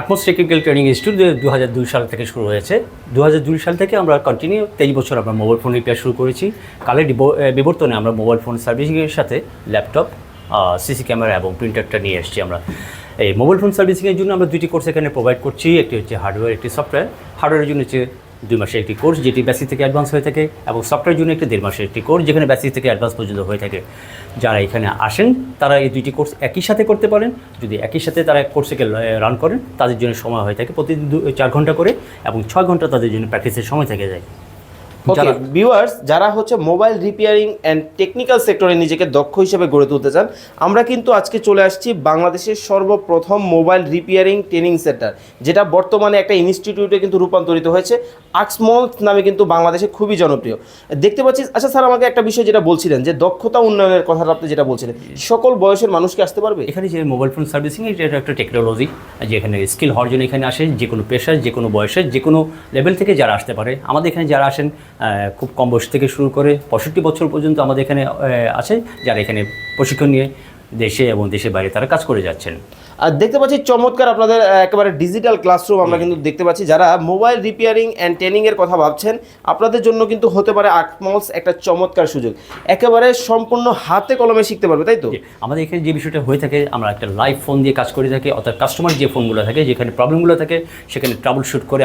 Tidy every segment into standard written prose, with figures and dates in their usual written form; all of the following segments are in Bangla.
আটমোস টেকনিক্যাল ট্রেনিং ইনস্টিটিউট 2002 সাল থেকে শুরু হয়েছে। 2002 সাল থেকে আমরা কন্টিনিউ 23 বছর আমরা মোবাইল ফোন রিপেয়ার শুরু করেছি। কালের বিবর্তনে আমরা মোবাইল ফোন সার্ভিসিংয়ের সাথে ল্যাপটপ, সিসি ক্যামেরা এবং প্রিন্টারটা নিয়ে এসেছি আমরা। এই মোবাইল ফোন সার্ভিসিংয়ের জন্য আমরা দুইটি কোর্স এখানে প্রোভাইড করছি। একটি হচ্ছে হার্ডওয়্যার, একটি সফটওয়্যার। হার্ডওয়্যারের জন্য হচ্ছে 2 মাসের একটি কোর্স যেটি বেসিক থেকে অ্যাডভান্স হয়ে থাকে, এবং সফটওয়্যারের জন্য একটি 1.5 মাসের একটি কোর্স যেখানে বেসিক থেকে অ্যাডভান্স পর্যন্ত হয়ে থাকে। যারা এখানে আসেন তারা এই দুইটি কোর্স একই সাথে করতে পারেন। যদি একই সাথে তারা কোর্সকে রান করেন তাদের জন্য সময় হয়ে থাকে প্রতিদিন 4 ঘন্টা করে, এবং 6 ঘন্টা তাদের জন্য প্র্যাকটিসের সময় থেকে যায়। ওকে ভিউয়ার্স, যারা হচ্ছে মোবাইল রিপেয়ারিং অ্যান্ড টেকনিক্যাল সেক্টরে নিজেকে দক্ষ হিসেবে গড়ে তুলতে চান, আমরা কিন্তু আজকে চলে আসছি বাংলাদেশের সর্বপ্রথম মোবাইল রিপেয়ারিং ট্রেনিং সেন্টার, যেটা বর্তমানে একটা ইনস্টিটিউটে কিন্তু রূপান্তরিত হয়েছে। আক্সমোস নামে কিন্তু বাংলাদেশে খুবই জনপ্রিয় দেখতে পাচ্ছি। আচ্ছা স্যার, আমাকে একটা বিষয় যেটা বলছিলেন যে দক্ষতা উন্নয়নের কথাটা আপনি যেটা বলছিলেন, সকল বয়সের মানুষকে আসতে পারবে এখানে? যে মোবাইল ফোন সার্ভিসিং এটা একটা টেকনোলজি, যেখানে স্কিল হওয়ার জন্য এখানে আসে যে কোনো পেশার, যে কোনো বয়সের, যে কোনো লেভেল থেকে যারা আসতে পারে। আমাদের এখানে যারা আসেন খুব কম বয়স থেকে শুরু করে 65 বছর পর্যন্ত আমাদের এখানে আছে, যারা এখানে প্রশিক্ষণ নিয়ে দেশে এবং দেশের বাইরে তারা কাজ করে যাচ্ছেন। আর দেখতে পাচ্ছি চমৎকার আপনাদের একেবারে ডিজিটাল ক্লাসরুম আমরা কিন্তু দেখতে পাচ্ছি। যারা মোবাইল রিপেয়ারিং অ্যান্ড ট্রেনিংয়ের কথা ভাবছেন, আপনাদের জন্য কিন্তু হতে পারে আক্সমোস একটা চমৎকার সুযোগ। একেবারে সম্পূর্ণ হাতে কলমে শিখতে পারবে, তাই তো? আমাদের এখানে যে বিষয়টা হয়ে থাকে, আমরা একটা লাইভ ফোন দিয়ে কাজ করে থাকি, অর্থাৎ কাস্টমার যে ফোনগুলো থাকে, যেখানে প্রবলেমগুলো থাকে সেখানে ট্রাবল শুট করে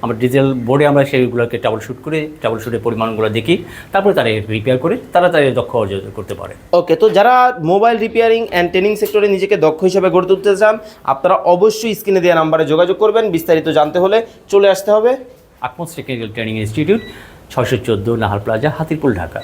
আমরা ডিজিটাল বোর্ডে আমরা সেইগুলোকে ট্রাবল শুটের পরিমাণগুলো দেখি, তারপরে তারা রিপেয়ার করে তারা দক্ষ অর্জন করতে পারে। ওকে, তো যারা মোবাইল রিপেয়ারিং অ্যান্ড ট্রেনিং সেক্টরে নিজেকে দক্ষ হিসেবে গড়ে তুলতে চান, আপনারা অবশ্যই স্ক্রিনে দেওয়া নাম্বারে যোগাযোগ করবেন। বিস্তারিত জানতে হলে চলে আসতে হবে Atmos technical training institute, 614 Nahar plaza, Hatirpul, Dhaka.